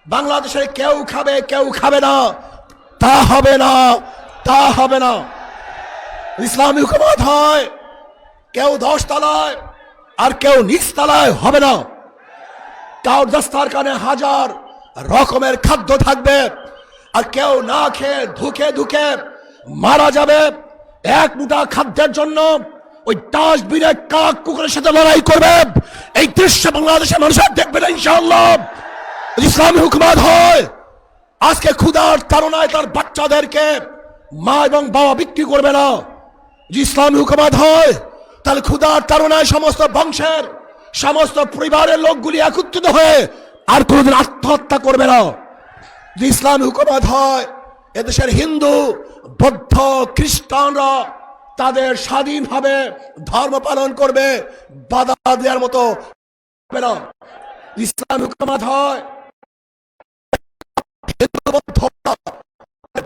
বাংলাদেশে কেউ খাবে কেউ খাবে না, তা হবে না, তা হবে না। ইসলামী হুকুমত হয় কেউ 10 তলায় আর কেউ নিচ তলায় হবে না। কার দস্তারখানে হাজার রকমের খাদ্য থাকবে আর কেউ না খেয়ে ধুকে ধুকে মারা যাবে। এক মুঠা খাদ্যের জন্য ওই ডাস্টবিনে কাক কুকুরের সাথে লড়াই করবে। এই দৃশ্য বাংলাদেশের মানুষের দেখবে না ইনশাআল্লাহ। ইসলামী হুকুমত হয় আজকে ক্ষুধার তাড়নায় তার বাচ্চাদেরকে মা এবং বাবা বিক্রি করবে না। ইসলামী হুকুমত হয় তাহলে ক্ষুধার তাড়নায় সমস্ত বংশের সমস্ত পরিবারের লোকগুলি একত্রিত হয়ে আর কোনোদিন আত্মহত্যা করবে না। যে ইসলামী হুকুমত হয় এদেশের হিন্দু বৌদ্ধ খ্রিস্টানরা তাদের স্বাধীনভাবে ধর্ম পালন করবে, বাধা দেওয়ার মতো হবে না। ইসলামী হুকুমত হয়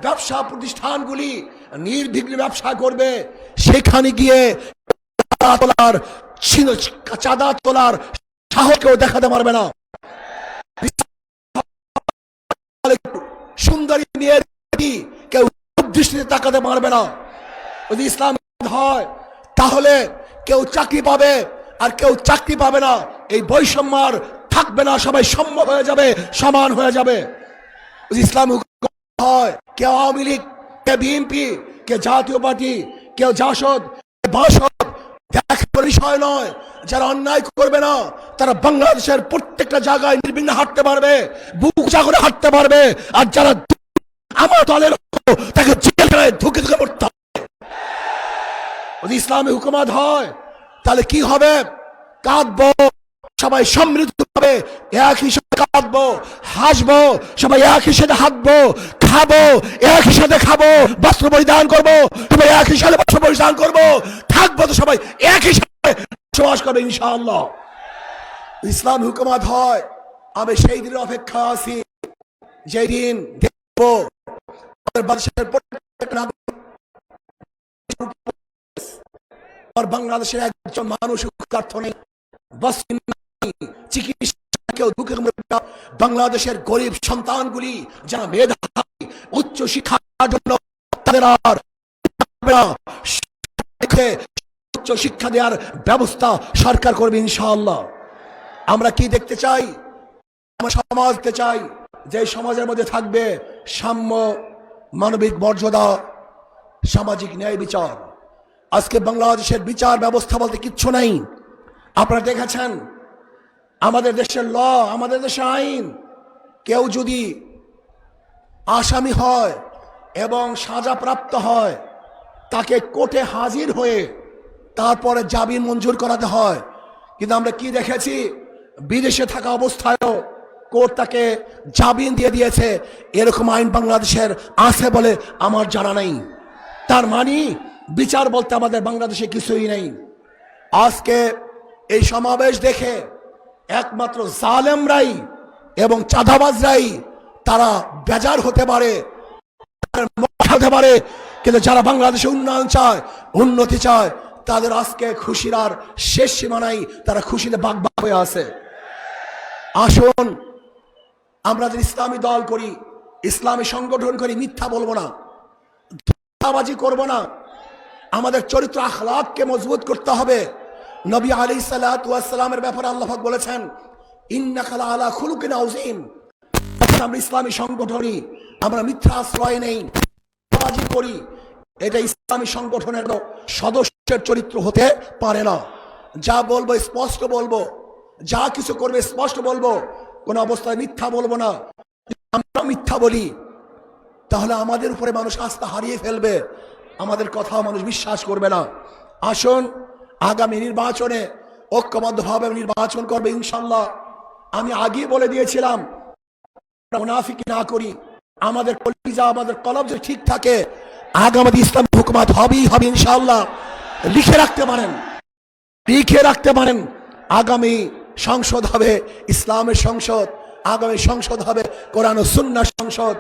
ব্যবসা প্রতিষ্ঠানগুলি নির্বিঘ্নে ব্যবসা করবে, সেখানে গিয়ে চাঁদা তোলার সাহস কেউ দেখাতে পারবে না। সুন্দরী মেয়ের কেউ দৃষ্টিতে তাকাতে পারবে না। যদি ইসলাম হয় তাহলে কেউ চাকরি পাবে আর কেউ চাকরি পাবে না, এই বৈষম্য আর থাকবে না, সবাই সম হয়ে যাবে, সমান হয়ে যাবে। ইসলাম হয় কেউ আওয়ামী লীগ, কে বিএনপি, কে জাতীয় পার্টি, কেউ জাসদ, বাসদ দেখার বিষয় নয়। যারা অন্যায় করবে না তারা বাংলাদেশের প্রত্যেকটা জায়গায় নির্বিঘ্নে হাঁটতে পারবে, বুক উঁচা করে হাঁটতে পারবে। আর যারা আমার দলের তাকে জেলখানায় ধুকে ধুকে পড়তে হবে। যদি ইসলামী হুকুমত হয় তাহলে কি হবে? কাঁদবো, সবাই সমৃদ্ধ হবে, একই সাথে কাঁদবো, হাসবো, সবাই একই সাথে হাঁটবো, খাবো একই সাথে খাবো, বস্ত্র পরিধান করবো, সবাই একই সাথে বস্ত্র পরিধান করবো, থাকবো তো সবাই একই সাথে বসবাস করবে ইনশাআল্লাহ। ইসলাম হুকুমত হয় আমি সেই দিনের অপেক্ষা আছি যেই দিন দেখবো বাংলাদেশের একজন মানুষ নেই, বাংলাদেশের গরিব সন্তানগুলি যারা মেধাবী উচ্চ শিক্ষার জন্য তাদের আর উচ্চ শিক্ষা দেওয়ার ব্যবস্থা সরকার করবে ইনশাআল্লাহ। আমরা কি দেখতে চাই? আমরা সমাজ দেখতে চাই যে সমাজের মধ্যে থাকবে সাম্য, মানবিক মর্যাদা, সামাজিক ন্যায় বিচার। আজকে বাংলাদেশের বিচার ব্যবস্থা বলতে কিচ্ছু নাই। আপনারা দেখেছেন আমাদের দেশের ল, আমাদের দেশের আইন, কেউ যদি আসামি হয় এবং সাজাপ্রাপ্ত হয় তাকে কোর্টে হাজির হয়ে তারপরে জামিন মঞ্জুর করাতে হয়। কিন্তু আমরা কি দেখেছি? বিদেশে থাকা অবস্থায়ও কোর্ট তাকে জামিন দিয়ে দিয়েছে। এরকম আইন বাংলাদেশের আছে বলে আমার জানা নেই। তার মানে বিচার বলতে আমাদের বাংলাদেশে কিছুই নেই। আজকে এই সমাবেশ দেখে একমাত্র জালেমরাই এবং চাঁদাবাজরাই তারা বেজার হতে পারে, কিন্তু যারা বাংলাদেশে উন্নয়ন চায়, উন্নতি চায়, তাদের আজকে খুশির আর শেষ সীমা নাই, তারা খুশিতে বাগবাগ হয়ে আছে। আসুন আমরা যে ইসলামী দল করি, ইসলামী সংগঠন করি, মিথ্যা বলবো না, ধোঁকাবাজি করবো না। আমাদের চরিত্র আখলাককে মজবুত করতে হবে। নবী আলাইহিস সালাতু ওয়াস সালামের ব্যাপারে আল্লাহ পাক বলেছেন ইন্নাকা লাআলা খুলুকিন আযীম। আমরা ইসলামী সংগঠনই, আমরা মিথ্যা আশ্রয় নেই, ধোঁকাবাজি করি, এটা ইসলামী সংগঠনের সদস্যের চরিত্র হতে পারে না। যা বলবো স্পষ্ট বলবো, যা কিছু করবে স্পষ্ট বলবো, কোনো অবস্থায় মিথ্যা বলবো না। আমরা মিথ্যা বলি তাহলে আমাদের উপরে মানুষ আস্থা হারিয়ে ফেলবে, আমাদের কথা মানুষ বিশ্বাস করবে না। আসুন আগামী নির্বাচনে ঐক্যবদ্ধভাবে নির্বাচন করবে ইনশাআল্লাহ। আমি আগে বলে দিয়েছিলাম মুনাফিকি না করি, আমাদের কলিজা আমাদের কলব যদি ঠিক থাকে আগামী ইসলামী হুকুমত হবেই হবে ইনশাআল্লাহ। লিখে রাখতে পারেন, লিখে রাখতে পারেন, আগামী সংসদ হবে ইসলামের সংসদ, আগামী সংসদ হবে কোরআন ও সুন্নাহ সংসদ।